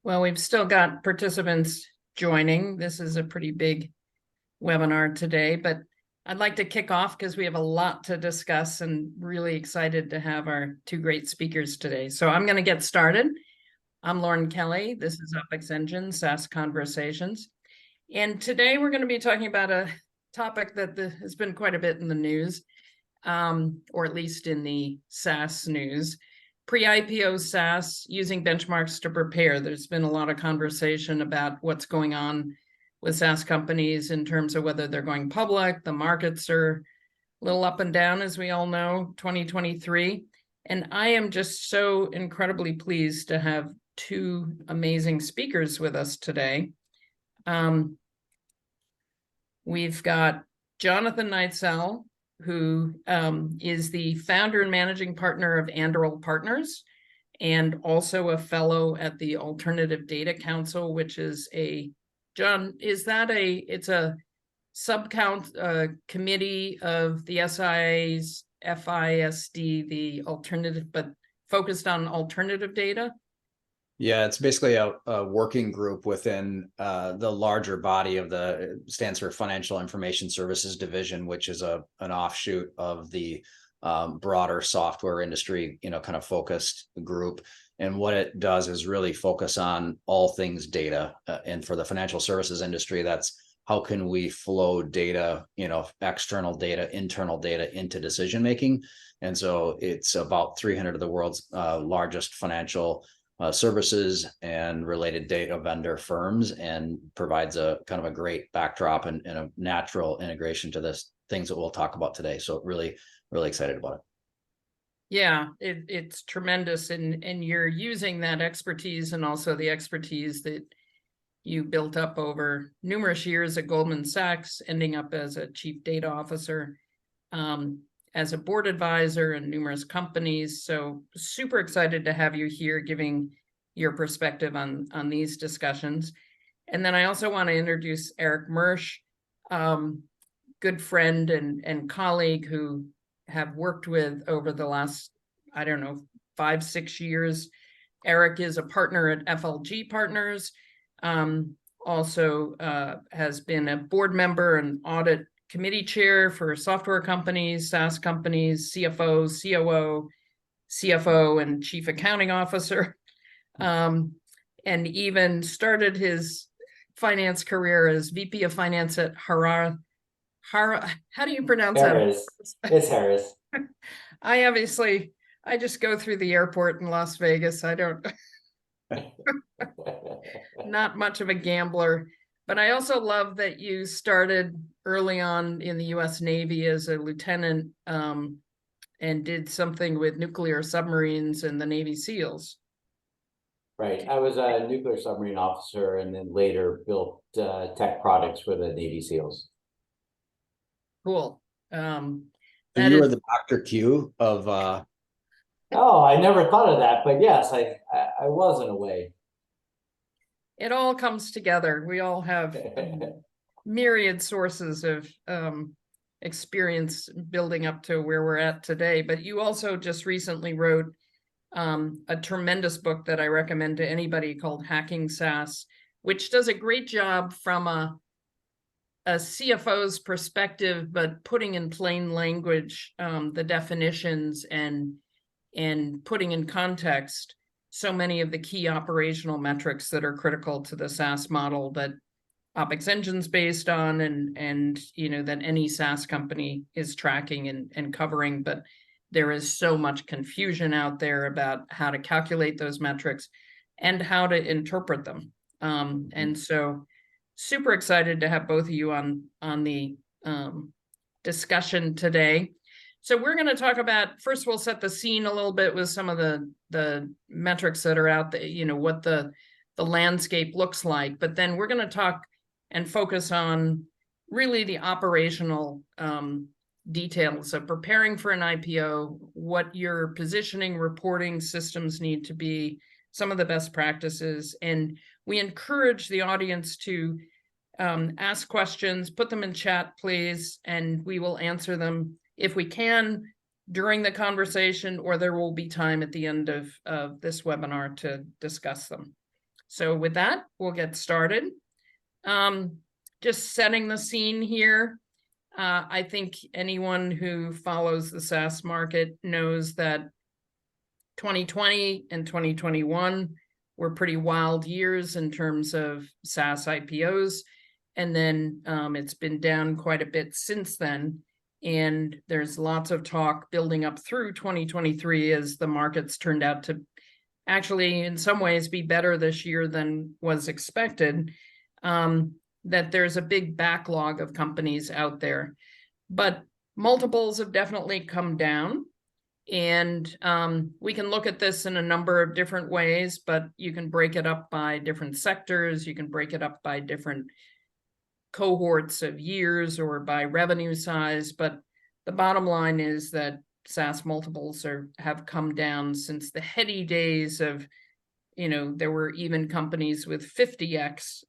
Well, we've still got participants joining. This is a pretty big webinar today, but I'd like to kick off because we have a lot to discuss and really excited to have our two great speakers today. So I'm going to get started. I'm Lauren Kelley. This is OPEXEngine, SaaS Conversations. And today we're going to be talking about a topic that has been quite a bit in the news, or at least in the SaaS news. Pre-IPO SaaS, using benchmarks to prepare. There's been a lot of conversation about what's going on with SaaS companies in terms of whether they're going public. The markets are a little up and down, as we all know, 2023. And I am just so incredibly pleased to have two amazing speakers with us today. We've got Jonathan Neitzell, who is the founder and managing partner of Anduril Partners, and also a fellow at the Alternative Data Council, which is it's a committee of the SIA's FISD, the alternative, but focused on alternative data? Yeah, it's basically a working group within the larger body of stands for Financial Information Services Division, which is an offshoot of the broader software industry, kind of focused group. And what it does is really focus on all things data. And for the financial services industry, that's how can we flow data, external data, internal data into decision making. And so it's about 300 of the world's largest financial services and related data vendor firms, and provides a kind of a great backdrop and a natural integration to this things that we'll talk about today. So really excited about it. Yeah, it's tremendous. And you're using that expertise and also the expertise that you built up over numerous years at Goldman Sachs, ending up as a chief data officer, as a board advisor in numerous companies. So super excited to have you here giving your perspective on these discussions. And then I also want to introduce Eric Mersch, good friend and colleague who have worked with over the last, 5-6 years. Eric is a partner at FLG Partners, also has been a board member and audit committee chair for software companies, SaaS companies, CFO, COO, CFO, and chief accounting officer, and even started his finance career as VP of Finance at How do you pronounce Harris. that? It's Harris. I just go through the airport in Las Vegas. I don't, not much of a gambler. But I also love that you started early on in the U.S. Navy as a lieutenant, and did something with nuclear submarines and the Navy SEALs. Right. I was a nuclear submarine officer and then later built tech products for the Navy SEALs. Cool. So you were the Dr. Q of... Oh, I never thought of that. But yes, I was in a way. It all comes together. We all have myriad sources of experience building up to where we're at today. But you also just recently wrote a tremendous book that I recommend to anybody called Hacking SaaS, which does a great job from a CFO's perspective, but putting in plain language the definitions and putting in context so many of the key operational metrics that are critical to the SaaS model that OPEXEngine's based on, and that any SaaS company is tracking and covering. But there is so much confusion out there about how to calculate those metrics and how to interpret them. And so super excited to have both of you on the discussion today. So we're going to talk about, first we'll set the scene a little bit with some of the metrics that are out there, what the landscape looks like. But then we're going to talk and focus on really the operational details of preparing for an IPO, what your positioning, reporting systems need to be, some of the best practices. And we encourage the audience to ask questions, put them in chat, please, and we will answer them if we can during the conversation, or there will be time at the end of this webinar to discuss them. So with that, we'll get started. Just setting the scene here. I think anyone who follows the SaaS market knows that 2020 and 2021 were pretty wild years in terms of SaaS IPOs. And then it's been down quite a bit since then. And there's lots of talk building up through 2023 as the markets turned out to actually, in some ways, be better this year than was expected. That there's a big backlog of companies out there. But multiples have definitely come down. And we can look at this in a number of different ways, but you can break it up by different sectors. You can break it up by different cohorts of years or by revenue size. But the bottom line is that SaaS multiples have come down since the heady days of, there were even companies with 50x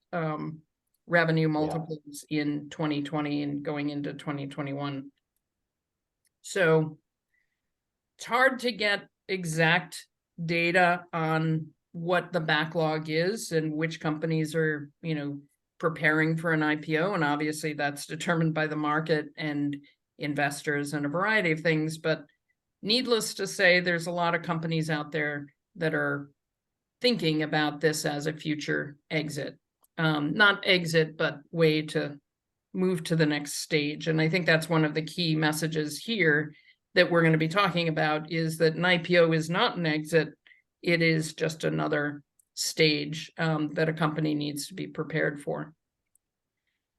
revenue multiples in 2020 and going into 2021. So it's hard to get exact data on what the backlog is and which companies are, preparing for an IPO. And obviously that's determined by the market and investors and a variety of things. But needless to say, there's a lot of companies out there that are thinking about this as a future exit. Not exit, but way to move to the next stage. And I think that's one of the key messages here that we're going to be talking about, is that an IPO is not an exit. It is just another stage that a company needs to be prepared for.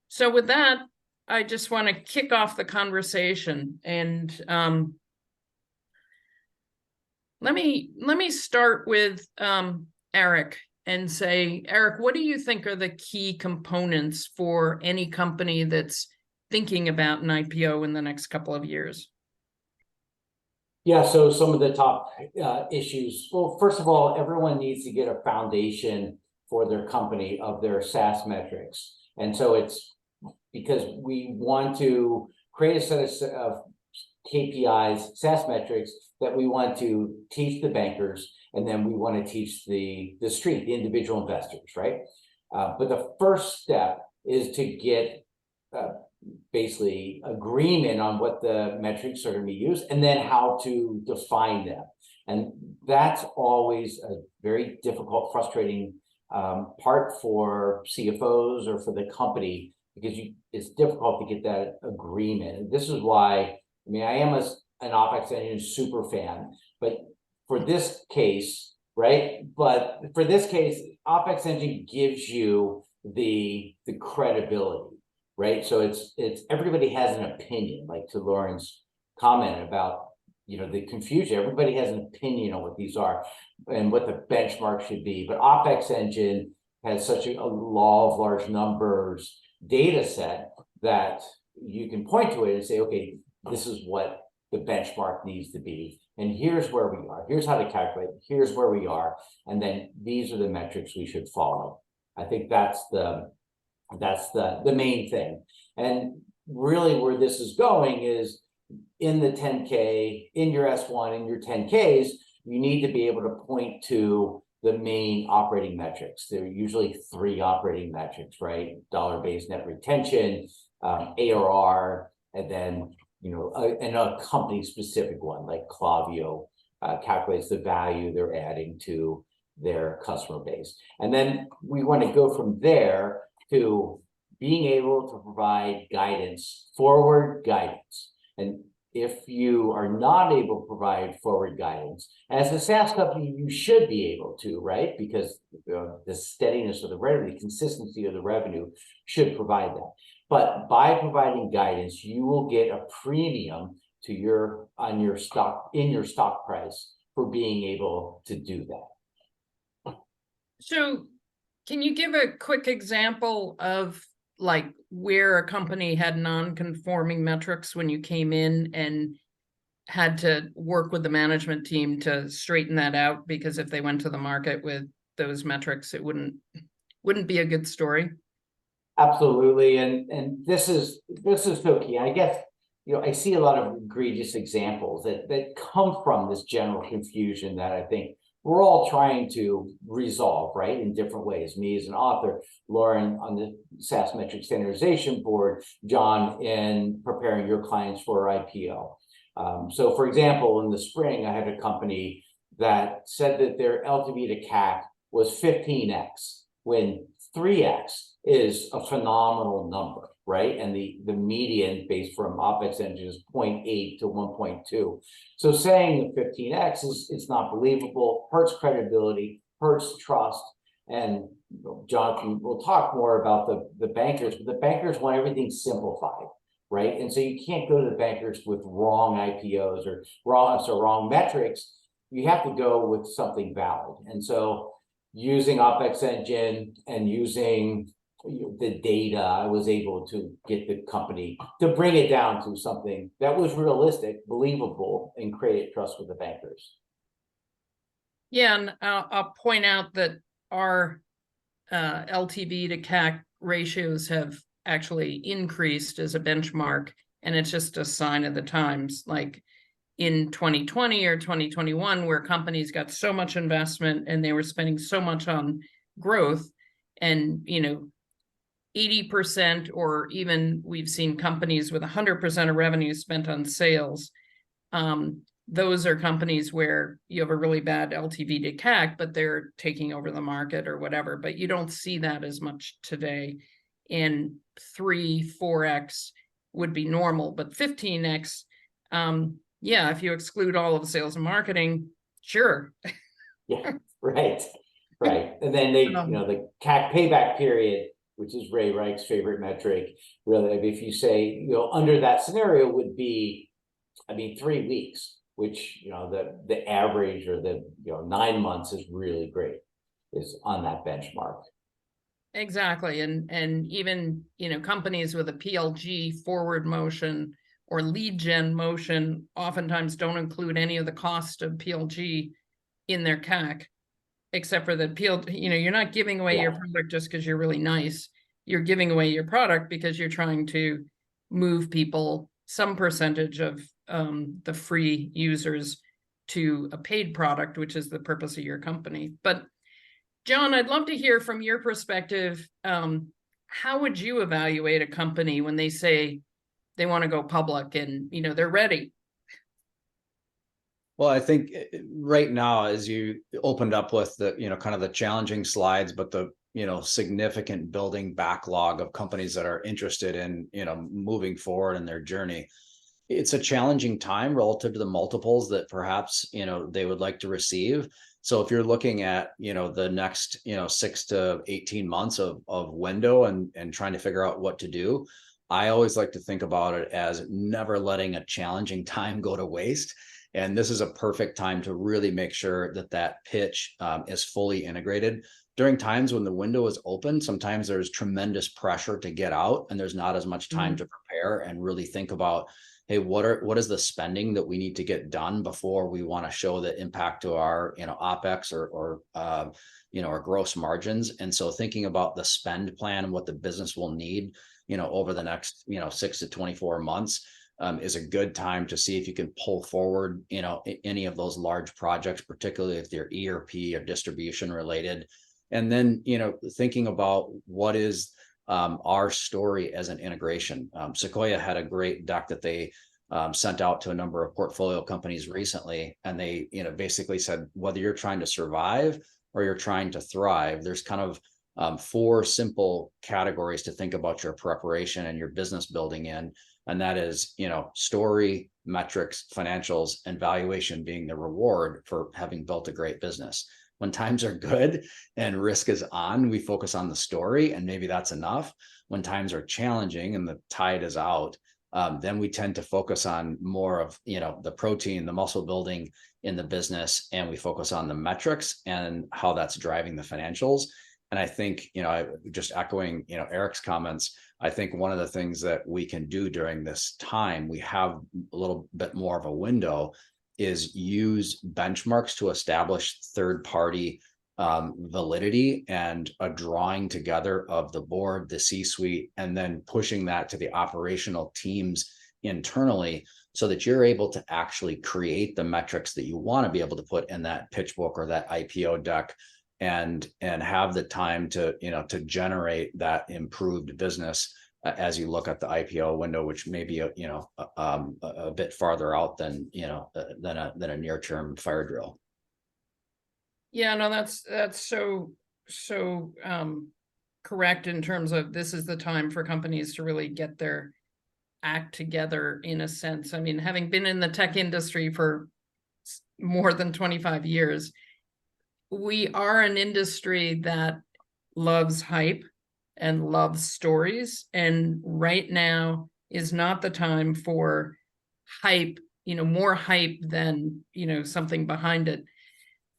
So with that, I just want to kick off the conversation. And let me start with Eric and say, Eric, what do you think are the key components for any company that's thinking about an IPO in the next couple of years? Yeah, so some of the top issues. Well, first of all, everyone needs to get a foundation for their company of their SaaS metrics. And so it's because we want to create a set of KPIs, SaaS metrics, that we want to teach the bankers, and then we want to teach the street, the individual investors, right? But the first step is to get basically agreement on what the metrics are going to be used, and then how to define them. And that's always a very difficult, frustrating part for CFOs or for the company, because it's difficult to get that agreement. And this is why, I am an OPEXEngine super fan, but for this case, right? But for this case, OPEXEngine gives you the credibility, right? So it's everybody has an opinion, like to Lauren's comment about, the confusion. Everybody has an opinion on what these are and what the benchmark should be. But OPEXEngine has such a law of large numbers data set that you can point to it and say, okay, this is what the benchmark needs to be. And here's where we are. Here's how to calculate. Here's where we are. And then these are the metrics we should follow. I think that's the main thing. And really where this is going is in the 10K, in your S1, in your 10Ks, you need to be able to point to the main operating metrics. There are usually 3 operating metrics, right? Dollar-based net retention, ARR, and then and a company-specific one like Klaviyo calculates the value they're adding to their customer base. And then we want to go from there to being able to provide guidance, forward guidance. And if you are not able to provide forward guidance, as a SaaS company, you should be able to, right? Because the steadiness of the revenue, the consistency of the revenue should provide that. But by providing guidance, you will get a premium to your stock price for being able to do that. So can you give a quick example of like where a company had non-conforming metrics when you came in and had to work with the management team to straighten that out? Because if they went to the market with those metrics, it wouldn't be a good story. Absolutely, and this is so key. I guess I see a lot of egregious examples that come from this general confusion that I think we're all trying to resolve, right, in different ways. Me as an author, Lauren on the SaaS metric standardization board, John in preparing your clients for IPO. So for example, in the spring, I had a company that said that their LTV to CAC was 15x, when 3x is a phenomenal number, right? And the median based from OPEXEngine is 0.8 to 1.2. So saying 15x it's not believable, hurts credibility, hurts trust. And Jonathan will talk more about the bankers, but the bankers want everything simplified, right? And so you can't go to the bankers with wrong IPOs or wrong metrics. You have to go with something valid. And so using OPEXEngine and using the data, I was able to get the company to bring it down to something that was realistic, believable, and create trust with the bankers. Yeah, and I'll point out that our LTV to CAC ratios have actually increased as a benchmark, and it's just a sign of the times. Like in 2020 or 2021, where companies got so much investment and they were spending so much on growth, and 80%, or even we've seen companies with 100% of revenue spent on sales. Those are companies where you have a really bad LTV to CAC, but they're taking over the market or whatever. But you don't see that as much today. And 3-4x would be normal, but 15x, yeah, if you exclude all of sales and marketing, sure. Yeah, right. And then they, the CAC payback period, which is Ray Reich's favorite metric, really, if you say, under that scenario would be, 3 weeks, which, the average or the, 9 months is really great, is on that benchmark. Exactly. And even, companies with a PLG forward motion or lead gen motion oftentimes don't include any of the cost of PLG in their CAC, except for the PLG. You're not giving away your product just because you're really nice. You're giving away your product because you're trying to move people, some percentage of the free users, to a paid product, which is the purpose of your company. But John, I'd love to hear from your perspective. How would you evaluate a company when they say they want to go public and, they're ready? Well, I think right now, as you opened up with the, kind of the challenging slides, but the, significant building backlog of companies that are interested in, moving forward in their journey, it's a challenging time relative to the multiples that perhaps, they would like to receive. So if you're looking at, the next, 6 to 18 months of window and trying to figure out what to do, I always like to think about it as never letting a challenging time go to waste. And this is a perfect time to really make sure that that pitch is fully integrated. During times when the window is open, sometimes there's tremendous pressure to get out and there's not as much time to prepare and really think about, hey, what is the spending that we need to get done before we want to show the impact to our, OPEX or our gross margins. And so thinking about the spend plan and what the business will need, over the next, 6 to 24 months is a good time to see if you can pull forward, any of those large projects, particularly if they're ERP or distribution related. And then, thinking about what is our story as an integration. Sequoia had a great deck that they sent out to a number of portfolio companies recently. And they, basically said, whether you're trying to survive or you're trying to thrive, there's kind of 4 simple categories to think about your preparation and your business building in. And that is, story, metrics, financials, and valuation being the reward for having built a great business. When times are good and risk is on, we focus on the story and maybe that's enough. When times are challenging and the tide is out, then we tend to focus on more of, the protein, the muscle building in the business, and we focus on the metrics and how that's driving the financials. And I think, just echoing, Eric's comments, I think one of the things that we can do during this time, we have a little bit more of a window, is use benchmarks to establish third-party validity and a drawing together of the board, the C-suite, and then pushing that to the operational teams internally so that you're able to actually create the metrics that you want to be able to put in that pitch book or that IPO deck, and have the time to, to generate that improved business as you look at the IPO window, which may be a bit farther out than than a near-term fire drill. Yeah, no, that's so correct in terms of this is the time for companies to really get their act together, in a sense. I mean, having been in the tech industry for more than 25 years, we are an industry that loves hype and loves stories. And right now is not the time for hype, more hype than, something behind it.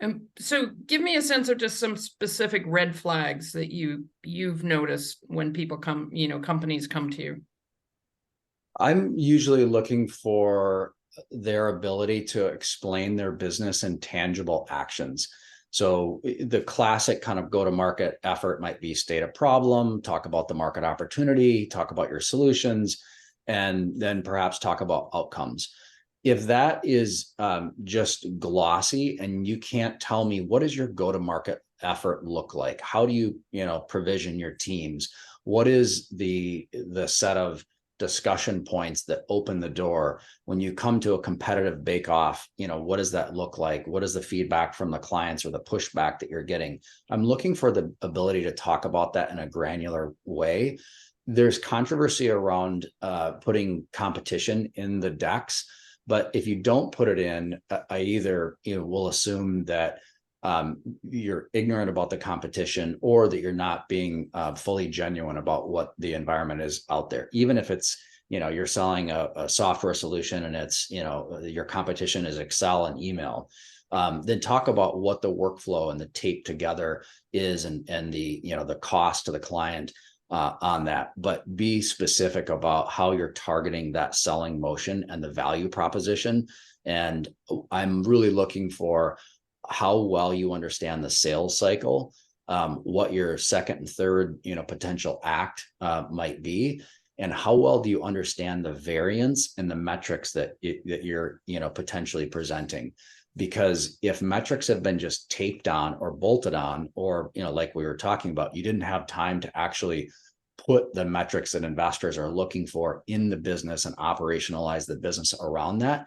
And so give me a sense of just some specific red flags that you've noticed when people come, companies come to you. I'm usually looking for their ability to explain their business in tangible actions. So the classic kind of go-to-market effort might be state a problem, talk about the market opportunity, talk about your solutions, and then perhaps talk about outcomes. If that is just glossy and you can't tell me what does your go-to-market effort look like, how do you, provision your teams, what is the set of discussion points that open the door when you come to a competitive bake-off, what does that look like? What is the feedback from the clients or the pushback that you're getting? I'm looking for the ability to talk about that in a granular way. There's controversy around putting competition in the decks, but if you don't put it in, I either will assume that you're ignorant about the competition, or that you're not being fully genuine about what the environment is out there. Even if it's, you're selling a software solution and it's, your competition is Excel and email, then talk about what the workflow and the tape together is, and the, the cost to the client on that. But be specific about how you're targeting that selling motion and the value proposition. And I'm really looking for how well you understand the sales cycle, what your second and third, potential act might be, and how well do you understand the variance and the metrics that you're, potentially presenting. Because if metrics have been just taped on or bolted on, or, like we were talking about, you didn't have time to actually put the metrics that investors are looking for in the business and operationalize the business around that,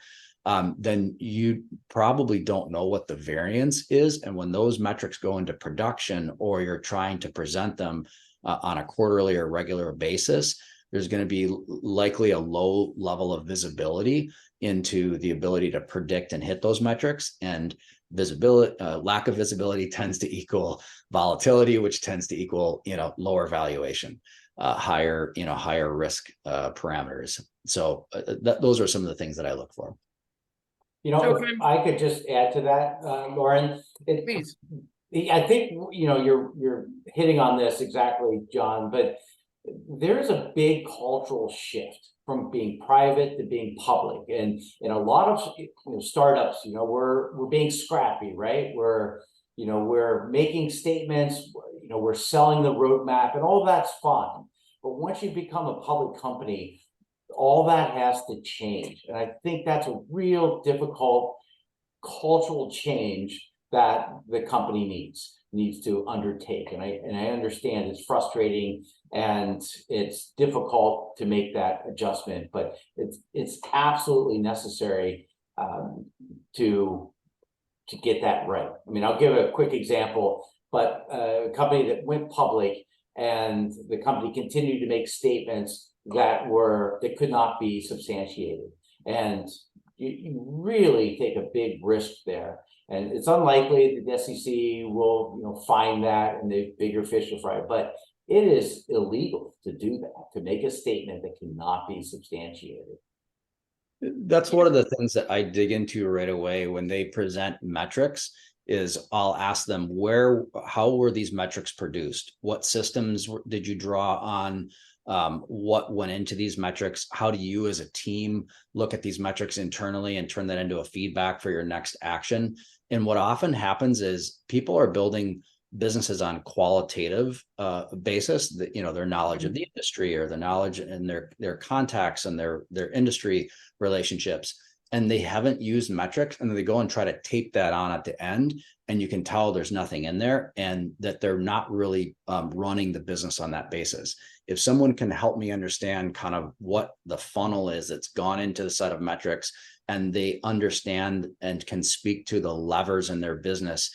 then you probably don't know what the variance is. And when those metrics go into production, or you're trying to present them on a quarterly or regular basis, there's going to be likely a low level of visibility into the ability to predict and hit those metrics. And visibility, lack of visibility tends to equal volatility, which tends to equal, lower valuation, higher risk parameters. So those are some of the things that I look for. If I could just add to that, Lauren, Please. I think, you're hitting on this exactly, John, but there's a big cultural shift from being private to being public. And in a lot of startups, we're being scrappy, right? We're making statements, we're selling the roadmap, and all that's fine. But once you become a public company, all that has to change. And I think that's a real difficult cultural change that the company needs to undertake. And I understand it's frustrating and it's difficult to make that adjustment, but it's absolutely necessary to get that right. I mean, I'll give a quick example, but a company that went public, and the company continued to make statements that could not be substantiated. And you really take a big risk there. And it's unlikely that the SEC will find that and the bigger fish to fry, but it is illegal to do that, to make a statement that cannot be substantiated. That's one of the things that I dig into right away when they present metrics. Is I'll ask them how were these metrics produced? What systems did you draw on? What went into these metrics? How do you as a team look at these metrics internally and turn that into a feedback for your next action? And what often happens is people are building businesses on qualitative basis, that, you know, their knowledge of the industry or the knowledge and their contacts and their industry relationships, and they haven't used metrics, and then they go and try to tape that on at the end, and you can tell there's nothing in there, and that they're not really running the business on that basis. If someone can help me understand kind of what the funnel is that's gone into the set of metrics, and they understand and can speak to the levers in their business,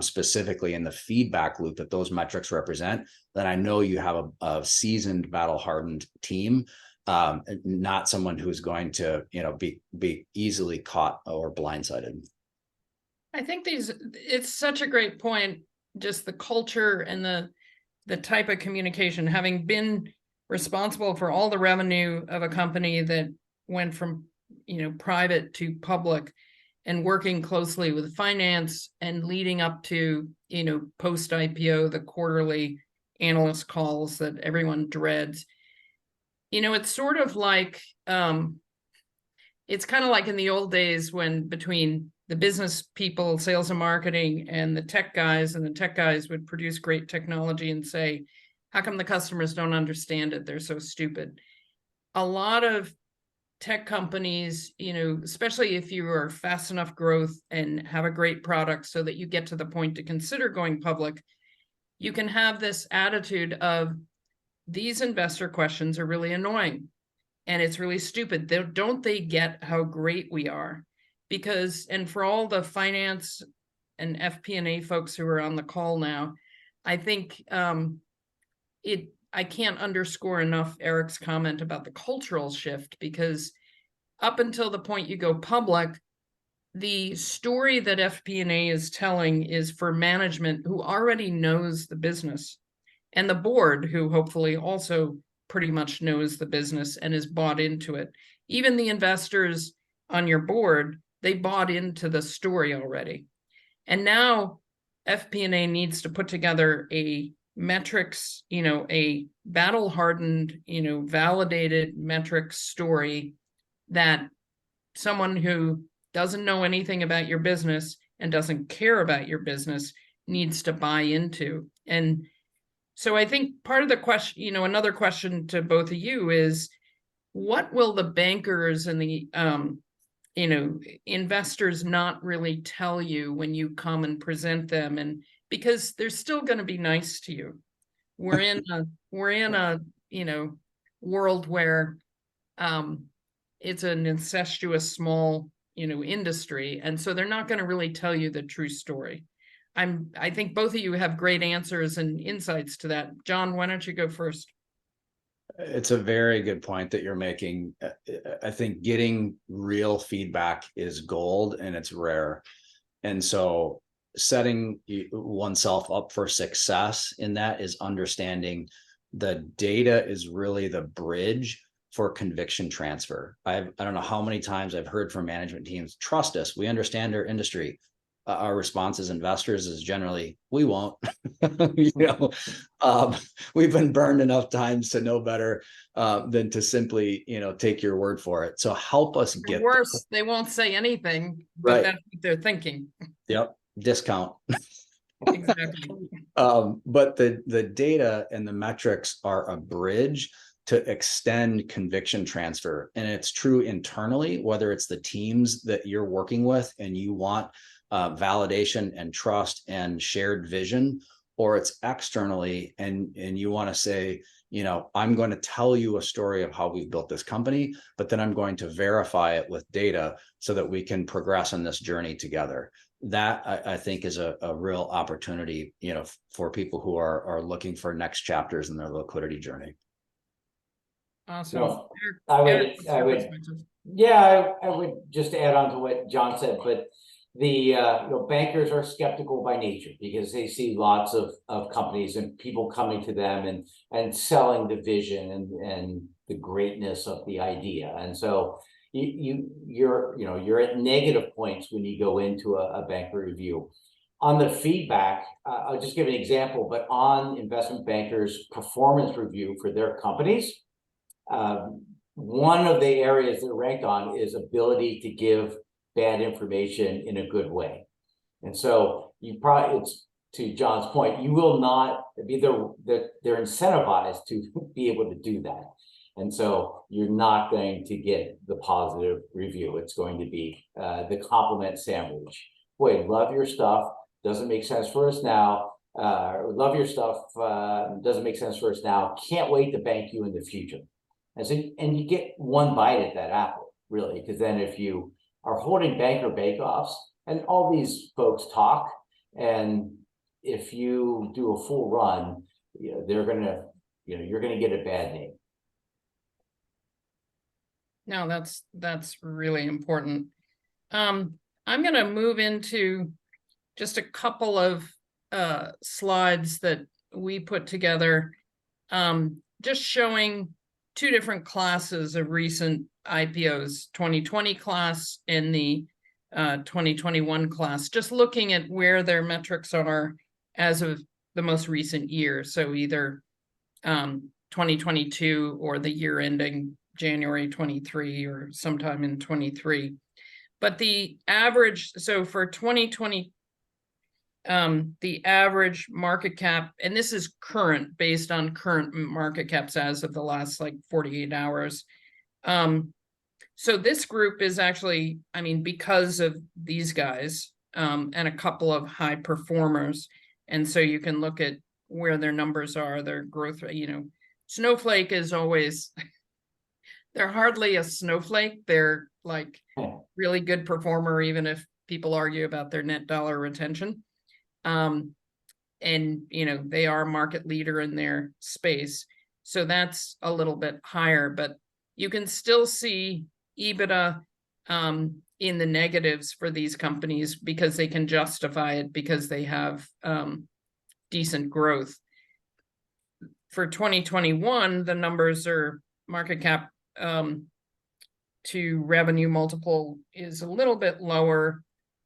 specifically in the feedback loop that those metrics represent, then I know you have a seasoned, battle-hardened team, not someone who's going to, you know, be easily caught or blindsided. I think it's such a great point, just the culture and the type of communication. Having been responsible for all the revenue of a company that went from, you know, private to public, and working closely with finance and leading up to, you know, post IPO, the quarterly analyst calls that everyone dreads. You know, it's sort of like, it's kind of like in the old days when between the business people, sales and marketing, and the tech guys, and the tech guys would produce great technology and say, how come the customers don't understand it? They're so stupid. A lot of tech companies, you know, especially if you are fast enough growth and have a great product so that you get to the point to consider going public, you can have this attitude of, these investor questions are really annoying and it's really stupid. Don't they get how great we are? Because, and for all the finance and FP&A folks who are on the call now, I think I can't underscore enough Eric's comment about the cultural shift, because up until the point you go public, the story that FP&A is telling is for management who already knows the business, and the board who hopefully also pretty much knows the business and is bought into it. Even the investors on your board, they bought into the story already. And now FP&A needs to put together a metrics, you know, a battle-hardened, you know, validated metrics story that someone who doesn't know anything about your business and doesn't care about your business needs to buy into. And so I think part of the question, you know, another question to both of you is, what will the bankers and the, you know, investors not really tell you when you come and present them? And because they're still going to be nice to you. We're in a, you know, world where it's an incestuous small, you know, industry. And so they're not going to really tell you the true story. I think both of you have great answers and insights to that. John, why don't you go first? It's a very good point that you're making. I think getting real feedback is gold, and it's rare. And so setting oneself up for success in that is understanding the data is really the bridge for conviction transfer. I don't know how many times I've heard from management teams, trust us, we understand our industry. Our response as investors is generally, we won't. You know, we've been burned enough times to know better than to simply, you know, take your word for it. So help us get worse. They won't say anything, but right. That's what they're thinking. Yep, discount. Exactly. But the data and the metrics are a bridge to extend conviction transfer, and it's true internally, whether it's the teams that you're working with and you want validation and trust and shared vision, or it's externally and you want to say, you know, I'm going to tell you a story of how we've built this company, but then I'm going to verify it with data so that we can progress on this journey together. That I think is a real opportunity, you know, for people who are looking for next chapters in their liquidity journey. Awesome. Well, I would just add on to what John said, but the you know, bankers are skeptical by nature because they see lots of companies and people coming to them and selling the vision and the greatness of the idea. And so you're at negative points when you go into a banker review. On the feedback, I'll just give an example, but on investment bankers' performance review for their companies, one of the areas they're ranked on is ability to give bad information in a good way. And so it's to John's point, you will not be they're incentivized to be able to do that. And so you're not going to get the positive review. It's going to be the compliment sandwich. Boy, love your stuff. Doesn't make sense for us now. Love your stuff. Doesn't make sense for us now. Can't wait to bank you in the future. And so, and you get one bite at that apple, really, because then if you are holding banker bake-offs, and all these folks talk, and if you do a full run, you know, they're gonna, you know, you're gonna get a bad name. No, that's really important. I'm gonna move into just a couple of slides that we put together, just showing two different classes of recent IPOs, 2020 class and the 2021 class, just looking at where their metrics are as of the most recent year. So either 2022 or the year ending January 23 or sometime in 23. But the average, so for 2020, the average market cap, and this is current, based on current market caps as of the last like 48 hours. So this group is actually, I mean, because of these guys and a couple of high performers. And so you can look at where their numbers are, their growth rate, you know, Snowflake is always, they're hardly a snowflake. They're like really good performer, even if people argue about their net dollar retention. And, you know, they are market leader in their space. So that's a little bit higher, but you can still see EBITDA in the negatives for these companies because they can justify it because they have decent growth. For 2021, the numbers are market cap to revenue multiple is a little bit lower.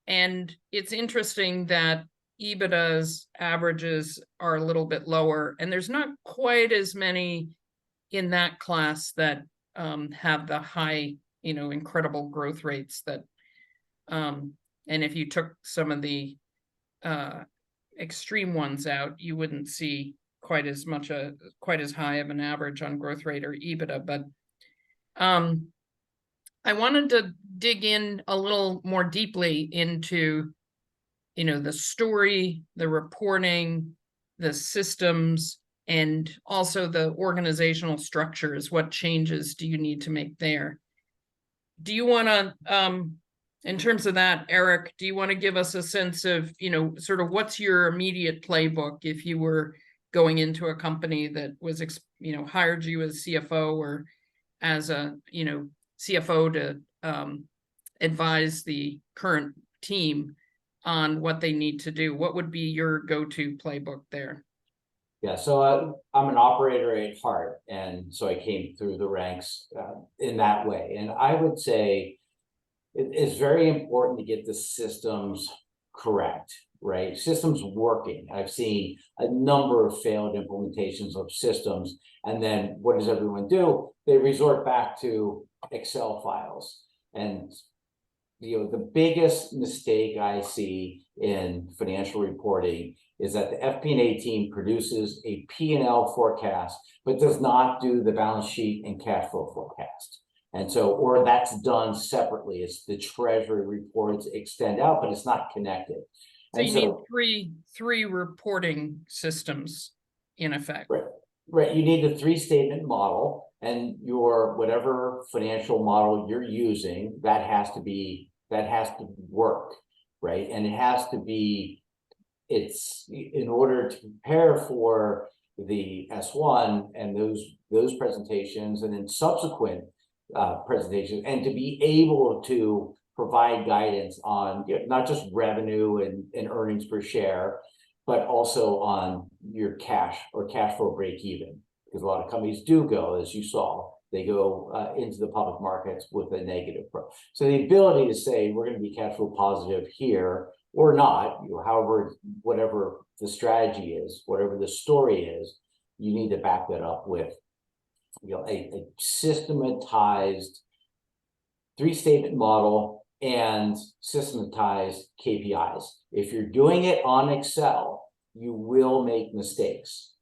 And it's interesting that EBITDA's averages are a little bit lower, and there's not quite as many in that class that have the high, you know, incredible growth rates that, and if you took some of the extreme ones out, you wouldn't see quite as much quite as high of an average on growth rate or EBITDA. But I wanted to dig in a little more deeply into, you know, the story, the reporting, the systems, and also the organizational structures. What changes do you need to make there? Do you want to, in terms of that, Eric, do you want to give us a sense of, you know, sort of what's your immediate playbook if you were going into a company that was, you know, hired you as CFO or as a, you know, CFO to advise the current team on what they need to do? What would be your go-to playbook there? Yeah, so I'm an operator at heart, and so I came through the ranks in that way. And I would say it's very important to get the systems correct, right? Systems working. I've seen a number of failed implementations of systems, and then what does everyone do? They resort back to Excel files. And you know, the biggest mistake I see in financial reporting is that the FP&A team produces a P&L forecast, but does not do the balance sheet and cash flow forecast. And so, or that's done separately. It's the treasury reports extend out, but it's not connected. So you need three reporting systems in effect. Right. You need the 3-statement model, and your whatever financial model you're using, that has to work, right? And it has to be, it's in order to prepare for the S1 and those presentations, and then subsequent presentations, and to be able to provide guidance on, you know, not just revenue and earnings per share, but also on your cash or cash flow break even. Because a lot of companies do go, as you saw, they go into the public markets with a negative. So the ability to say, we're going to be cash flow positive here or not, you know, however, whatever the strategy is, whatever the story is, you need to back that up with, you know, a systematized 3-statement model and systematized KPIs. If you're doing it on Excel, you will make mistakes,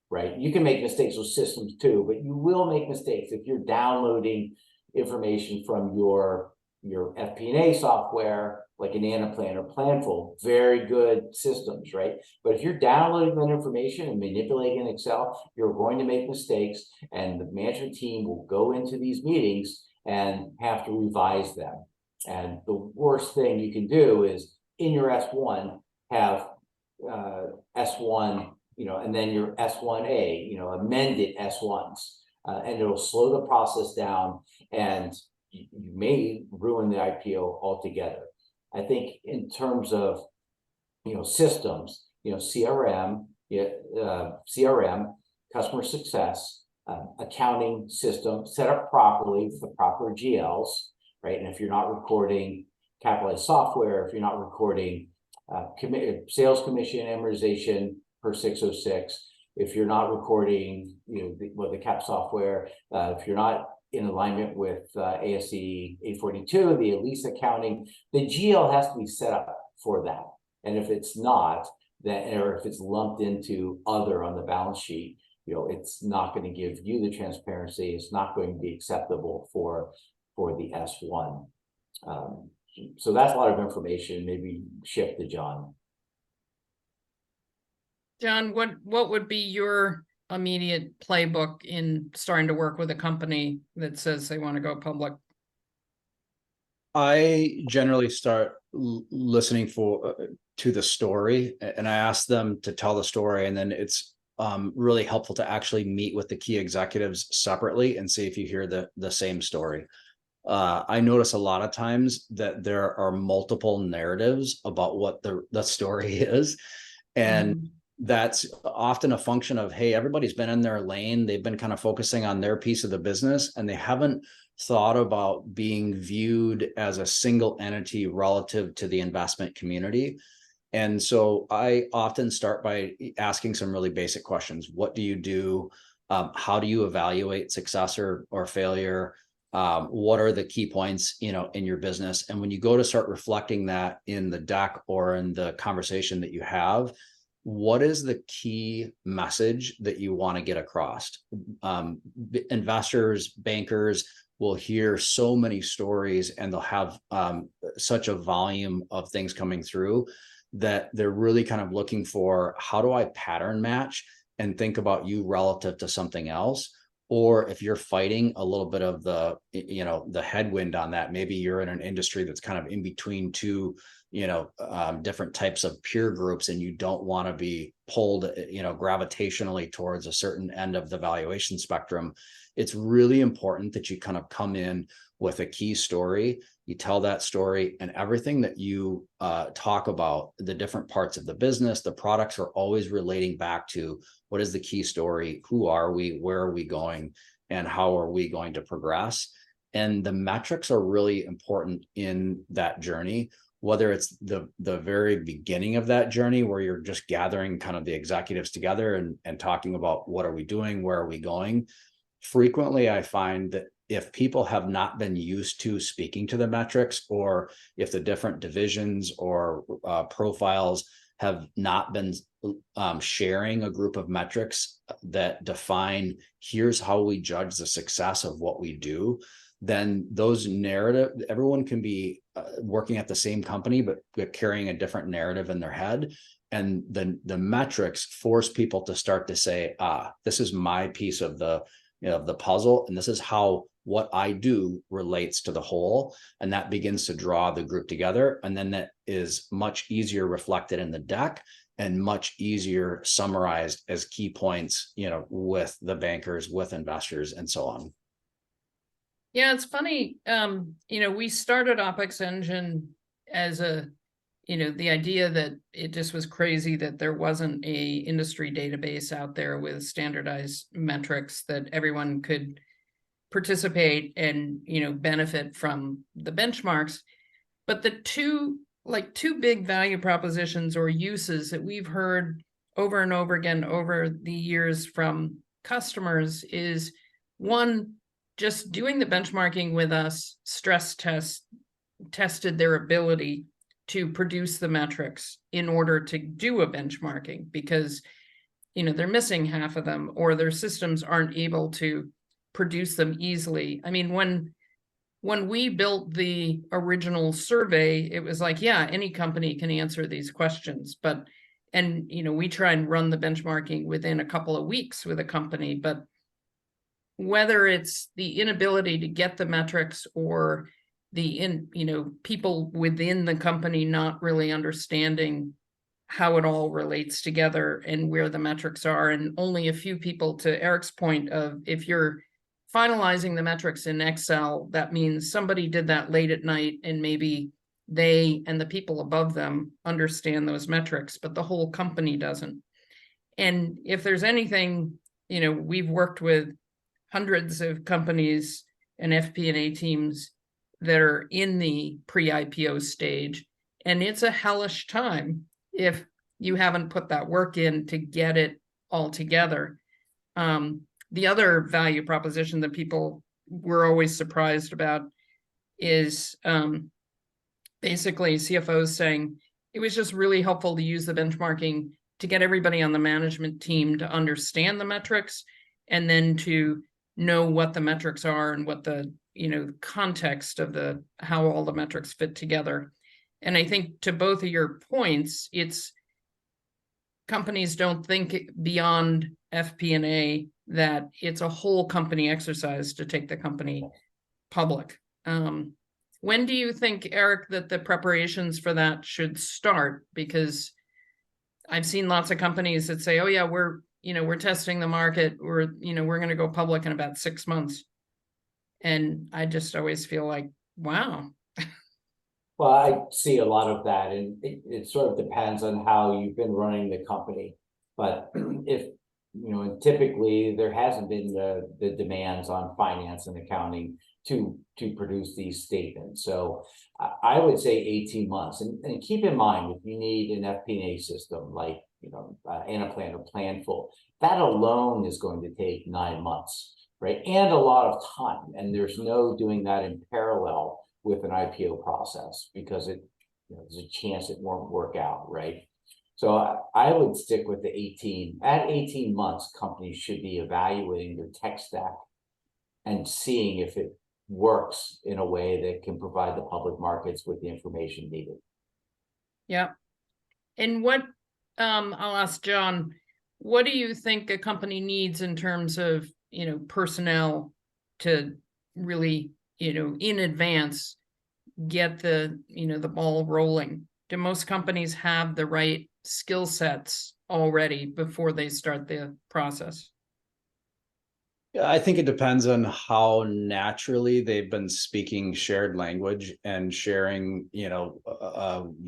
right? You can make mistakes with systems too, but you will make mistakes if you're downloading information from your FP&A software, like an Anaplan or Planful, very good systems, right? But if you're downloading that information and manipulating in Excel, you're going to make mistakes, and the management team will go into these meetings and have to revise them. And the worst thing you can do is in your S1 have S1, and then your S1A, amended S1s, and it'll slow the process down, and you may ruin the IPO altogether. I think in terms of, systems, CRM, customer success, accounting system set up properly with the proper GLs, right? And if you're not recording capitalized software, if you're not recording sales commission amortization per 606, if you're not recording, the cap software, if you're not in alignment with ASC 842, the lease accounting, the GL has to be set up for that. And if it's not, or if it's lumped into other on the balance sheet, it's not going to give you the transparency. It's not going to be acceptable for the S1. So that's a lot of information. Maybe shift to John. John, what would be your immediate playbook in starting to work with a company that says they want to go public? I generally start listening to the story, and I ask them to tell the story, and then it's really helpful to actually meet with the key executives separately and see if you hear the same story. I notice a lot of times that there are multiple narratives about what the story is, and that's often a function of, hey, everybody's been in their lane. They've been kind of focusing on their piece of the business, and they haven't thought about being viewed as a single entity relative to the investment community. And so I often start by asking some really basic questions. What do you do? How do you evaluate success or failure? What are the key points, in your business? And when you go to start reflecting that in the deck or in the conversation that you have, what is the key message that you want to get across? Investors, bankers will hear so many stories, and they'll have such a volume of things coming through that they're really kind of looking for, how do I pattern match and think about you relative to something else? Or if you're fighting a little bit of the headwind on that, maybe you're in an industry that's kind of in between two, different types of peer groups, and you don't want to be pulled, gravitationally towards a certain end of the valuation spectrum. It's really important that you kind of come in with a key story. You tell that story, and everything that you talk about, the different parts of the business, the products, are always relating back to what is the key story, who are we, where are we going, and how are we going to progress. And the metrics are really important in that journey, whether it's the very beginning of that journey where you're just gathering kind of the executives together and talking about what are we doing, where are we going. Frequently, I find that if people have not been used to speaking to the metrics, or if the different divisions or profiles have not been sharing a group of metrics that define, here's how we judge the success of what we do, then those narrative, everyone can be working at the same company, but carrying a different narrative in their head. And then the metrics force people to start to say, this is my piece of the puzzle, and this is how what I do relates to the whole. And that begins to draw the group together. And then that is much easier reflected in the deck, and much easier summarized as key points, with the bankers, with investors, and so on. Yeah, it's funny. We started OPEXEngine as the idea that it just was crazy that there wasn't a industry database out there with standardized metrics that everyone could participate and, benefit from the benchmarks. But the two big value propositions or uses that we've heard over and over again over the years from customers is, one, just doing the benchmarking with us, stress tested their ability to produce the metrics in order to do a benchmarking, because they're missing half of them, or their systems aren't able to produce them easily. I mean, when we built the original survey, it was like, yeah, any company can answer these questions, and we try and run the benchmarking within a couple of weeks with a company, but whether it's the inability to get the metrics or people within the company not really understanding how it all relates together and where the metrics are, and only a few people, to Eric's point of, if you're finalizing the metrics in Excel, that means somebody did that late at night, and maybe they and the people above them understand those metrics, but the whole company doesn't. And if there's anything, we've worked with hundreds of companies and FP&A teams that are in the pre-IPO stage, and it's a hellish time if you haven't put that work in to get it all together. The other value proposition that people were always surprised about is basically CFOs saying it was just really helpful to use the benchmarking to get everybody on the management team to understand the metrics, and then to know what the metrics are and what the context of how all the metrics fit together. And I think, to both of your points, it's companies don't think beyond FP&A, that it's a whole company exercise to take the company public. When do you think, Eric, that the preparations for that should start? Because I've seen lots of companies that say, oh yeah, we're testing the market, we're going to go public in about 6 months. And I just always feel like, wow. Well, I see a lot of that, and it sort of depends on how you've been running the company. But if, and typically there hasn't been the demands on finance and accounting to produce these statements. So I would say 18 months. And keep in mind, if you need an FP&A system like, Anaplan or Planful, that alone is going to take 9 months, right? And a lot of time. And there's no doing that in parallel with an IPO process, because there's a chance it won't work out, right? So I would stick with the 18 months, companies should be evaluating their tech stack and seeing if it works in a way that can provide the public markets with the information needed. Yeah. And what, I'll ask John, what do you think a company needs in terms of, personnel to really, in advance, get the ball rolling? Do most companies have the right skill sets already before they start the process? Yeah, I think it depends on how naturally they've been speaking shared language and sharing,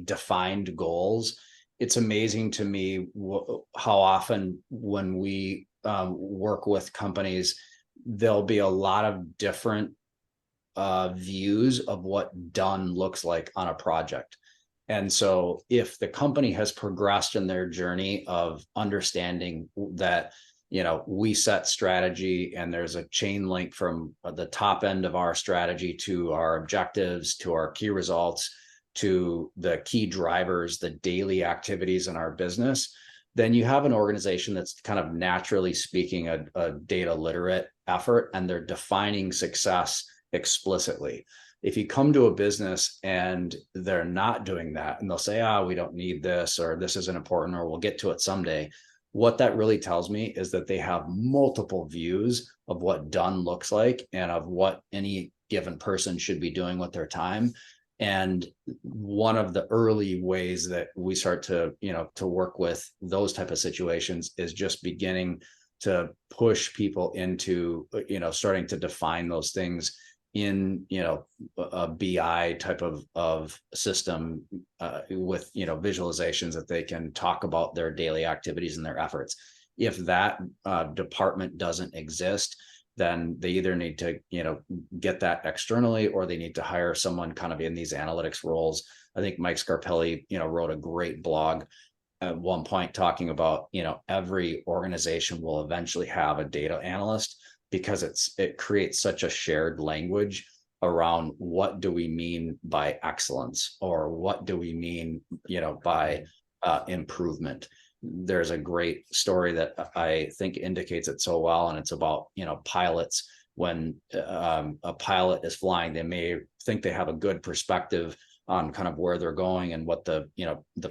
defined goals. It's amazing to me how often when we work with companies, there'll be a lot of different views of what done looks like on a project. And so if the company has progressed in their journey of understanding that, we set strategy and there's a chain link from the top end of our strategy to our objectives, to our key results, to the key drivers, the daily activities in our business, then you have an organization that's kind of naturally speaking a data literate effort, and they're defining success explicitly. If you come to a business and they're not doing that, and they'll say, we don't need this, or this isn't important, or we'll get to it someday, what that really tells me is that they have multiple views of what done looks like and of what any given person should be doing with their time. And one of the early ways that we start to, to work with those type of situations is just beginning to push people into, starting to define those things in, a BI type of system with, visualizations that they can talk about their daily activities and their efforts. If that department doesn't exist, then they either need to, get that externally, or they need to hire someone kind of in these analytics roles. I think Mike Scarpelli, wrote a great blog at one point talking about, every organization will eventually have a data analyst, because it creates such a shared language around what do we mean by excellence, or what do we mean, by improvement. There's a great story that I think indicates it so well, and it's about, pilots. When a pilot is flying, they may think they have a good perspective on kind of where they're going and what the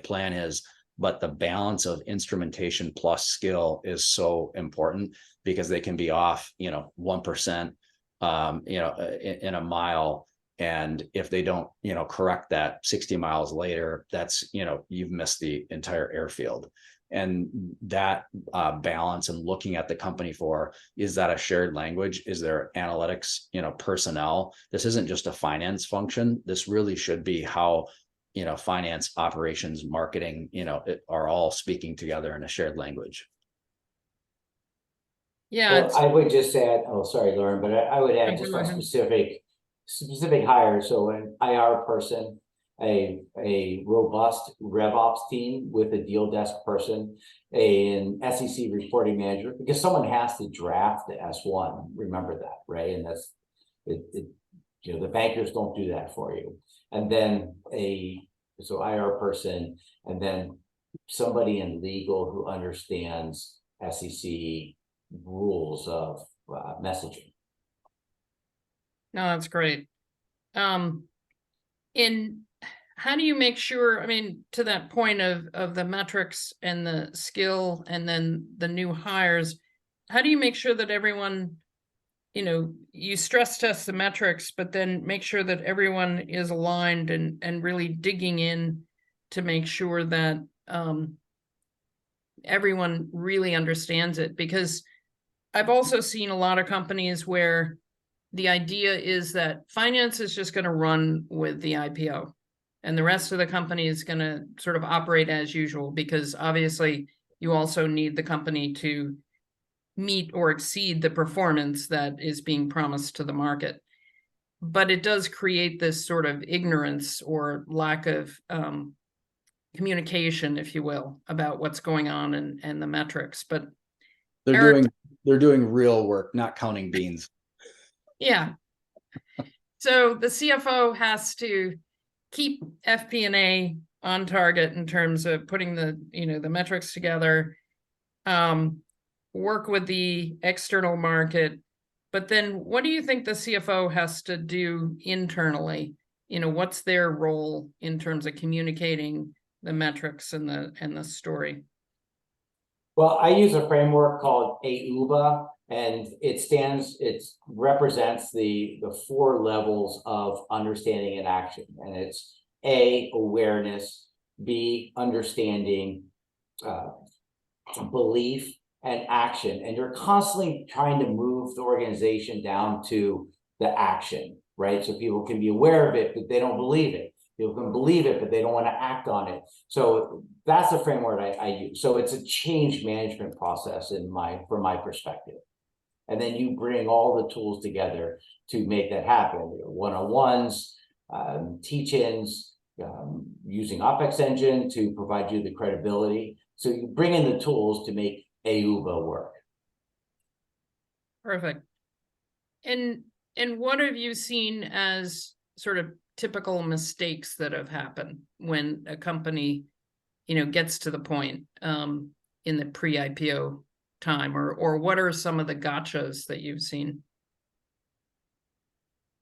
plan is, but the balance of instrumentation plus skill is so important, because they can be off 1% in a mile, and if they don't correct that 60 miles later, that's you've missed the entire airfield. And that balance, and looking at the company for, is that a shared language? Is there analytics personnel? This isn't just a finance function. This really should be how finance, operations, marketing are all speaking together in a shared language. Yeah, Well, I would just add, oh, sorry, Lauren, but I would add just a specific hire. So an IR person, a robust RevOps team with a deal desk person, an SEC reporting manager, because someone has to draft the S1. Remember that, right? And that's it. The bankers don't do that for you. And then so IR person, and then somebody in legal who understands SEC rules of messaging. no, that's great. In how do you make sure, I mean, to that point of the metrics and the skill and then the new hires, how do you make sure that everyone, you stress test the metrics, but then make sure that everyone is aligned and really digging in to make sure that everyone really understands it? Because I've also seen a lot of companies where the idea is that finance is just going to run with the IPO, and the rest of the company is going to sort of operate as usual, because obviously you also need the company to meet or exceed the performance that is being promised to the market. But it does create this sort of ignorance or lack of communication, if you will, about what's going on and the metrics. But they're doing real work, not counting beans. Yeah. So the CFO has to keep FP&A on target in terms of putting the metrics together, work with the external market. But then what do you think the CFO has to do internally? What's their role in terms of communicating the metrics and the story? Well, I use a framework called AUBA, and it represents the 4 levels of understanding and action. And it's A, awareness, B, understanding, belief, and action. And you're constantly trying to move the organization down to the action, right? So people can be aware of it, but they don't believe it. People can believe it, but they don't want to act on it. So that's the framework I use. So it's a change management process from my perspective. And then you bring all the tools together to make that happen. One-on-ones, teach-ins, using OPEXEngine to provide you the credibility. So you bring in the tools to make AUBA work. Perfect. And what have you seen as sort of typical mistakes that have happened when a company, gets to the point in the pre-IPO time, or what are some of the gotchas that you've seen?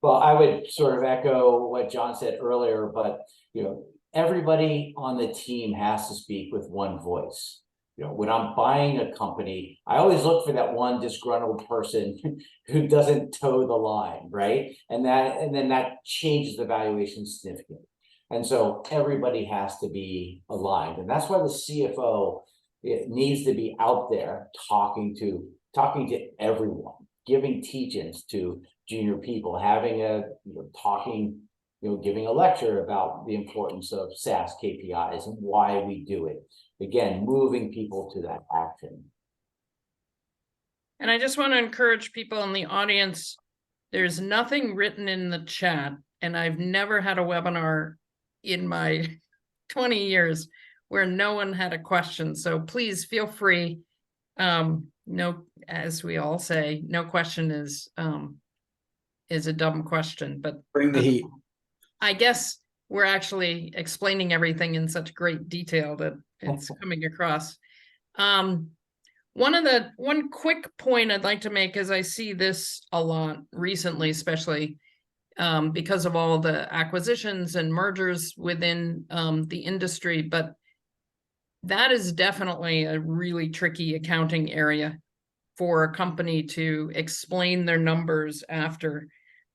Well, I would sort of echo what John said earlier, but everybody on the team has to speak with one voice. When I'm buying a company, I always look for that one disgruntled person who doesn't toe the line, right? And then that changes the valuation significantly. And so everybody has to be aligned, and that's why the CFO needs to be out there talking to everyone, giving teach-ins to junior people, having giving a lecture about the importance of SaaS KPIs and why we do it. Again, moving people to that action. And I just want to encourage people in the audience, there's nothing written in the chat, and I've never had a webinar in my 20 years where no one had a question. So please feel free. No, as we all say, no question is is a dumb question, but Bring the heat. I guess we're actually explaining everything in such great detail that it's coming across. One quick point I'd like to make is I see this a lot recently, especially because of all the acquisitions and mergers within the industry, but that is definitely a really tricky accounting area for a company to explain their numbers after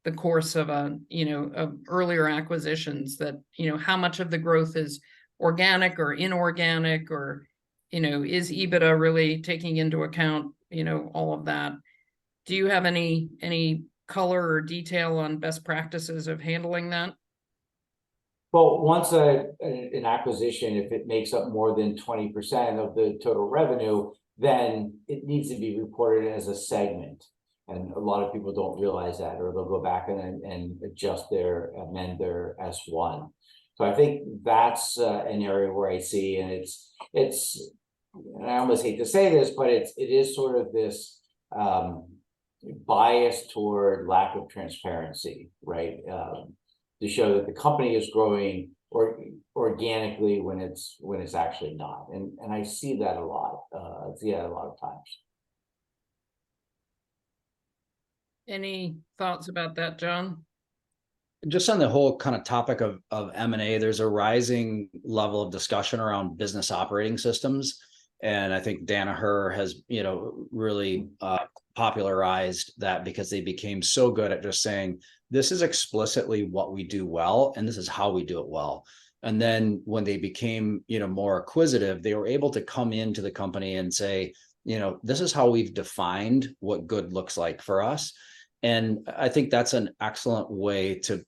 the course of of earlier acquisitions, that, how much of the growth is organic or inorganic, or, is EBITDA really taking into account, all of that. Do you have any color or detail on best practices of handling that? Well, once an acquisition, if it makes up more than 20% of the total revenue, then it needs to be reported as a segment. And a lot of people don't realize that, or they'll go back and amend their S1. So I think that's an area where I see, and it's, and I almost hate to say this, but it is sort of this bias toward lack of transparency, right? To show that the company is growing organically when it's actually not, and I see that a lot. I see that a lot of times. Any thoughts about that, John? Just on the whole kind of topic of M&A, there's a rising level of discussion around business operating systems. And I think Danaher has, really popularized that, because they became so good at just saying, this is explicitly what we do well, and this is how we do it well. And then when they became, more acquisitive, they were able to come into the company and say, this is how we've defined what good looks like for us. And I think that's an excellent way to,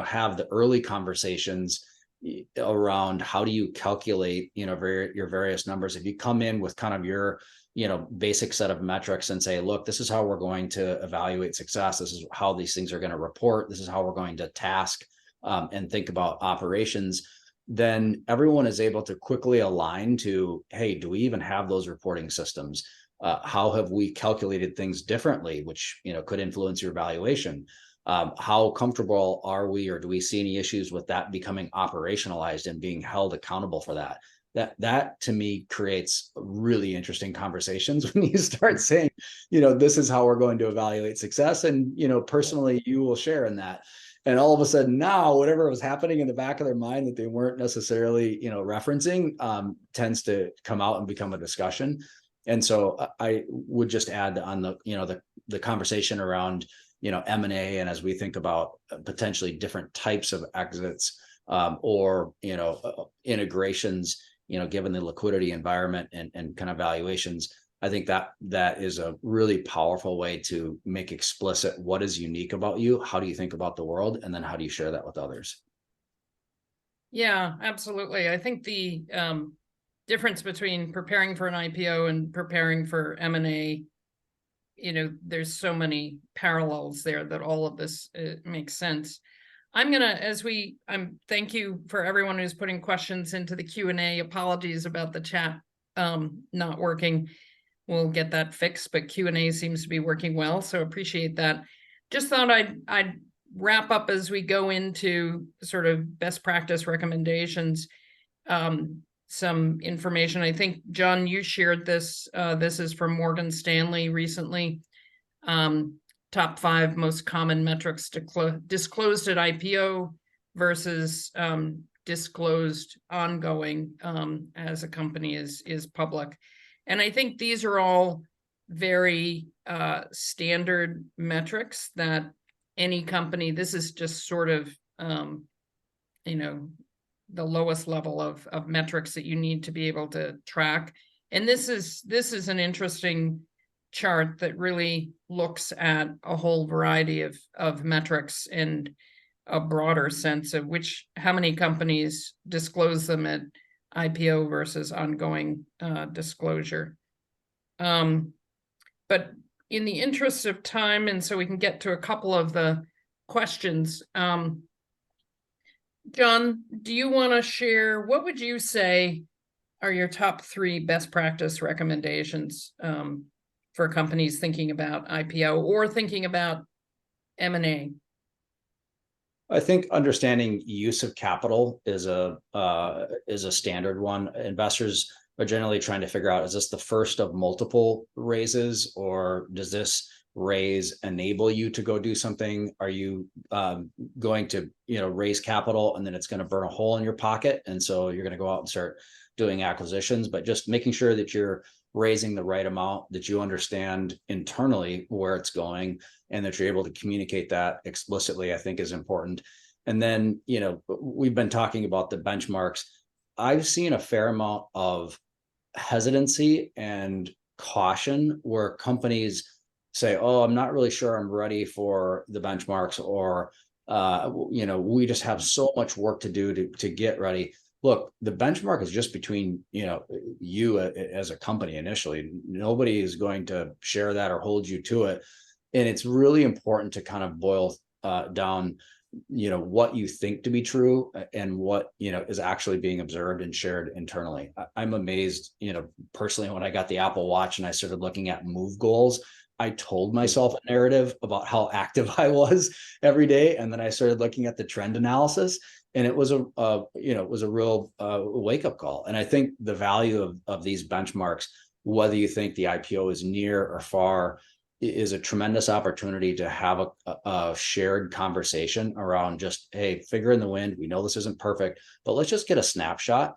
have the early conversations around how do you calculate, your various numbers. If you come in with kind of your, basic set of metrics and say, look, this is how we're going to evaluate success. This is how these things are going to report. This is how we're going to task and think about operations. Then everyone is able to quickly align to, hey, do we even have those reporting systems? How have we calculated things differently, which, could influence your valuation? How comfortable are we, or do we see any issues with that becoming operationalized and being held accountable for that? That to me creates really interesting conversations when you start saying, this is how we're going to evaluate success. And, personally, you will share in that. And all of a sudden now, whatever was happening in the back of their mind that they weren't necessarily, referencing tends to come out and become a discussion. And so I would just add on the conversation around, M&A, and as we think about potentially different types of exits or, integrations, given the liquidity environment and kind of valuations, I think that is a really powerful way to make explicit what is unique about you. How do you think about the world? And then how do you share that with others? Yeah, absolutely. I think the difference between preparing for an IPO and preparing for M&A, there's so many parallels there that all of this makes sense. Thank you for everyone who's putting questions into the Q&A. Apologies about the chat not working. We'll get that fixed, but Q&A seems to be working well, so appreciate that. Just thought I'd wrap up as we go into sort of best practice recommendations. Some information. I think, John, you shared this. This is from Morgan Stanley recently. Top 5 most common metrics disclosed at IPO versus disclosed ongoing as a company is public. And I think these are all very standard metrics that any company, this is just sort of, the lowest level of metrics that you need to be able to track. And this is an interesting chart that really looks at a whole variety of metrics and a broader sense of how many companies disclose them at IPO versus ongoing disclosure. But in the interest of time, and so we can get to a couple of the questions, John, do you want to share, what would you say are your top 3 best practice recommendations for companies thinking about IPO or thinking about M&A? I think understanding use of capital is a standard one. Investors are generally trying to figure out, is this the first of multiple raises, or does this raise enable you to go do something? Are you going to raise capital and then it's going to burn a hole in your pocket, and so you're going to go out and start doing acquisitions? But just making sure that you're raising the right amount, that you understand internally where it's going, and that you're able to communicate that explicitly, I think is important. And then, we've been talking about the benchmarks. I've seen a fair amount of hesitancy and caution where companies say, oh, I'm not really sure I'm ready for the benchmarks, or, we just have so much work to do to get ready. Look, the benchmark is just between, you as a company initially. Nobody is going to share that or hold you to it. And it's really important to kind of boil down, what you think to be true and what, is actually being observed and shared internally. I'm amazed, personally, when I got the Apple Watch and I started looking at move goals, I told myself a narrative about how active I was every day. And then I started looking at the trend analysis, and it was a real wake up call. And I think the value of these benchmarks, whether you think the IPO is near or far, is a tremendous opportunity to have a shared conversation around just, hey, figure in the wind. We know this isn't perfect, but let's just get a snapshot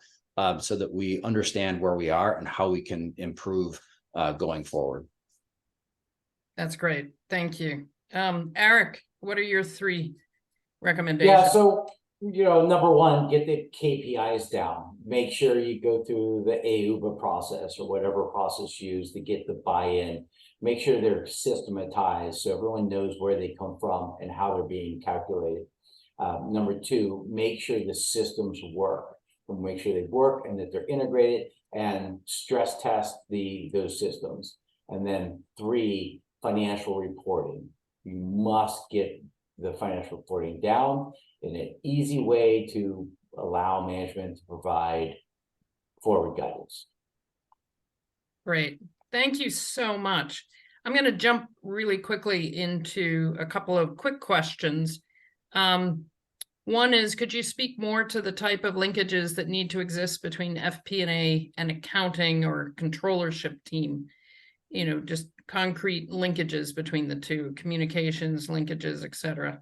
so that we understand where we are and how we can improve going forward. That's great. Thank you. Eric, what are your 3 recommendations? Yeah, so, number one, get the KPIs down. Make sure you go through the AUBA process or whatever process you use to get the buy-in. Make sure they're systematized so everyone knows where they come from and how they're being calculated. Number 2, make sure the systems work. Make sure they work and that they're integrated, and stress test those systems. And then 3, financial reporting. You must get the financial reporting down in an easy way to allow management to provide forward guidance. Great. Thank you so much. I'm going to jump really quickly into a couple of quick questions. One is, could you speak more to the type of linkages that need to exist between FP&A and accounting or controllership team? Just concrete linkages between the two, communications, linkages, etc.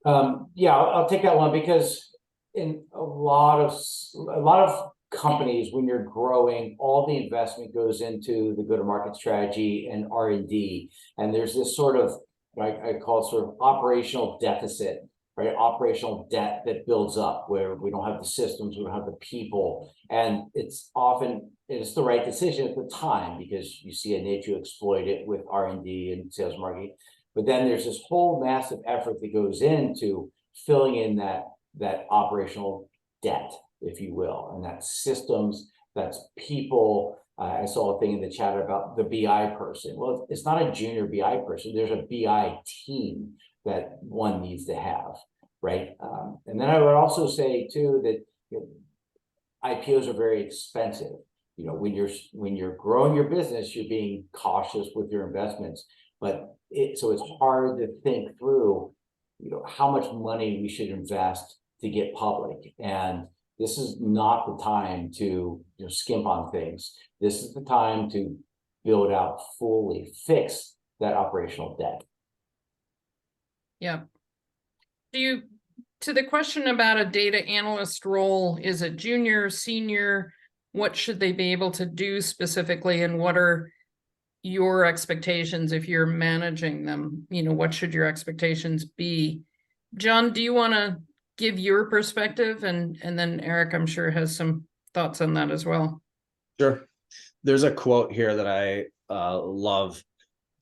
Yeah, I'll take that one, because in a lot of companies, when you're growing, all the investment goes into the go-to-market strategy and R&D, and there's this sort of, I call it sort of operational deficit, right? Operational debt that builds up where we don't have the systems, we don't have the people, and it's the right decision at the time because you see a need to exploit it with R&D and sales and marketing. But then there's this whole massive effort that goes into filling in that operational debt, if you will, and that's systems, that's people. I saw a thing in the chat about the BI person. Well, it's not a junior BI person. There's a BI team that one needs to have, right? And then I would also say too that IPOs are very expensive. When you're growing your business, you're being cautious with your investments, but so it's hard to think through, how much money we should invest to get public. And this is not the time to skimp on things. This is the time to build out fully, fix that operational debt. Yeah. To the question about a data analyst role, is it junior, senior? What should they be able to do specifically? And what are your expectations if you're managing them? What should your expectations be? John, do you want to give your perspective? And then Eric, I'm sure, has some thoughts on that as well. Sure. There's a quote here that I love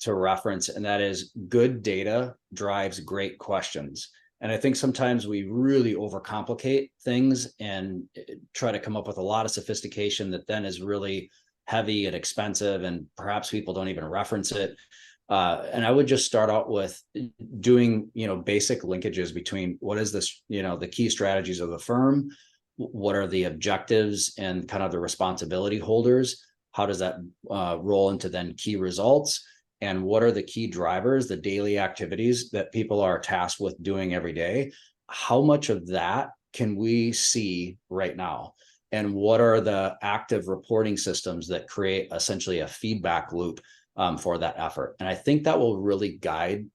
to reference, and that is, good data drives great questions. And I think sometimes we really overcomplicate things and try to come up with a lot of sophistication that then is really heavy and expensive, and perhaps people don't even reference it. And I would just start out with doing, basic linkages between what is this, the key strategies of the firm, what are the objectives and kind of the responsibility holders, how does that roll into then key results, and what are the key drivers, the daily activities that people are tasked with doing every day. How much of that can we see right now? And what are the active reporting systems that create essentially a feedback loop for that effort? And I think that will really guide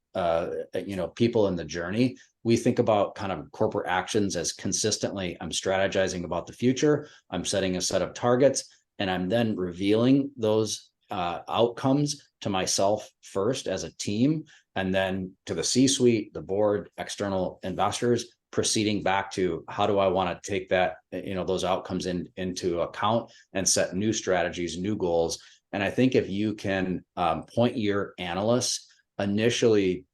people in the journey. We think about kind of corporate actions as consistently, I'm strategizing about the future, I'm setting a set of targets, and I'm then revealing those outcomes to myself first as a team, and then to the C-suite, the board, external investors, proceeding back to how do I want to take that, those outcomes into account and set new strategies, new goals. And I think if you can point your analysts initially,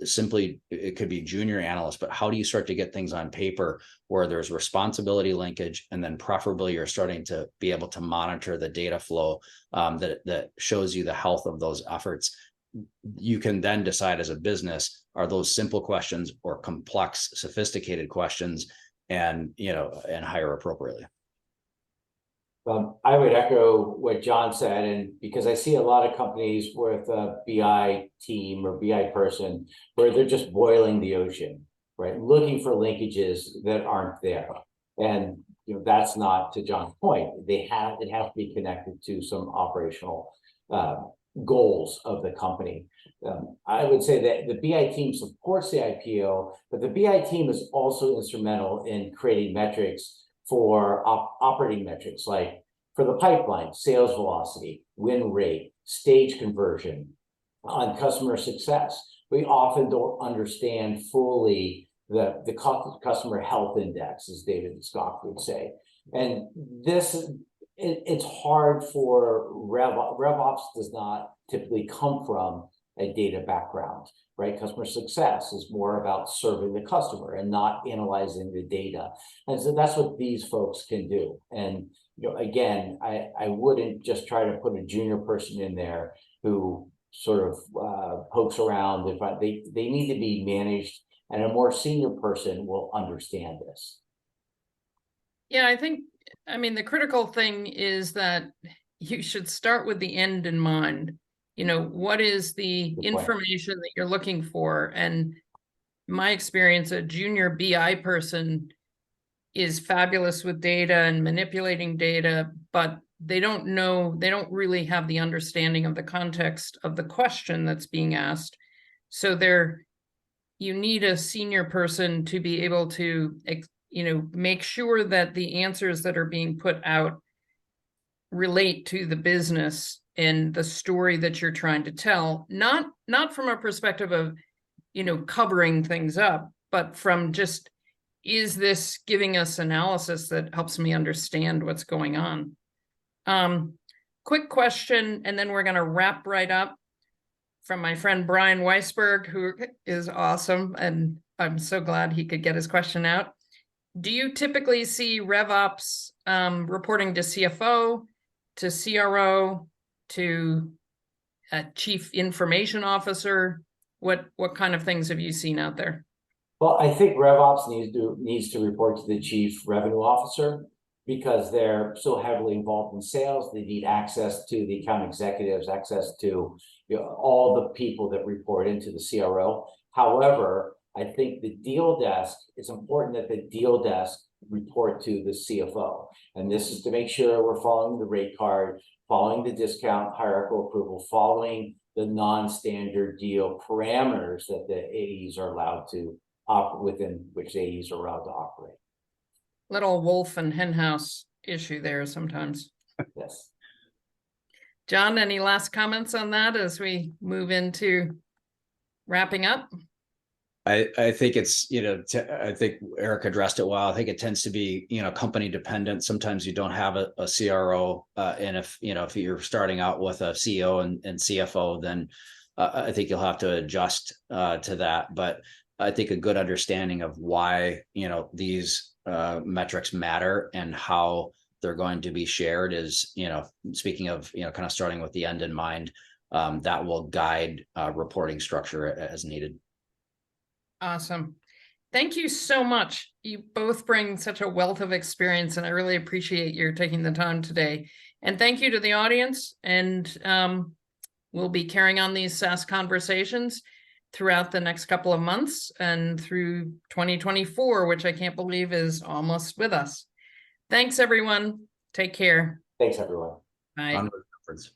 simply, it could be junior analysts, but how do you start to get things on paper where there's responsibility linkage, and then preferably you're starting to be able to monitor the data flow that shows you the health of those efforts. You can then decide as a business, are those simple questions or complex, sophisticated questions, and hire appropriately. I would echo what John said, and because I see a lot of companies with a BI team or BI person where they're just boiling the ocean, right? Looking for linkages that aren't there. And that's not, to John's point, it has to be connected to some operational goals of the company. I would say that the BI team supports the IPO, but the BI team is also instrumental in creating metrics for operating metrics, like for the pipeline, sales velocity, win rate, stage conversion, on customer success. We often don't understand fully the customer health index, as David Scott would say. And it's hard for RevOps does not typically come from a data background, right? Customer success is more about serving the customer and not analyzing the data. And so that's what these folks can do. And, again, I wouldn't just try to put a junior person in there who sort of pokes around. They need to be managed, and a more senior person will understand this. Yeah, I mean, the critical thing is that you should start with the end in mind. What is the information that you're looking for? And my experience, a junior BI person is fabulous with data and manipulating data, but they don't really have the understanding of the context of the question that's being asked. So you need a senior person to be able to, make sure that the answers that are being put out relate to the business and the story that you're trying to tell, not from a perspective of, covering things up, but from just, is this giving us analysis that helps me understand what's going on? Quick question, and then we're going to wrap right up, from my friend Brian Weisberg, who is awesome, and I'm so glad he could get his question out. Do you typically see RevOps reporting to CFO, to CRO, to a chief information officer? What kind of things have you seen out there? Well, I think RevOps needs to report to the chief revenue officer, because they're so heavily involved in sales. They need access to the account executives, access to all the people that report into the CRO. However, I think the deal desk, it's important that the deal desk report to the CFO. And this is to make sure we're following the rate card, following the discount hierarchical approval, following the non-standard deal parameters that the AEs are allowed to within which AEs are allowed to operate. Little wolf and henhouse issue there sometimes. Yes. John, any last comments on that as we move into wrapping up? I think it's, I think Eric addressed it well. I think it tends to be, company dependent. Sometimes you don't have a CRO. And if you're starting out with a CEO and CFO, then I think you'll have to adjust to that. But I think a good understanding of why, these metrics matter and how they're going to be shared is, speaking of, kind of starting with the end in mind, that will guide reporting structure as needed. Awesome. Thank you so much. You both bring such a wealth of experience, and I really appreciate your taking the time today. And thank you to the audience. And we'll be carrying on these SaaS conversations throughout the next couple of months and through 2024, which I can't believe is almost with us. Thanks, everyone. Take care. Thanks, everyone. Bye. Onward, upwards.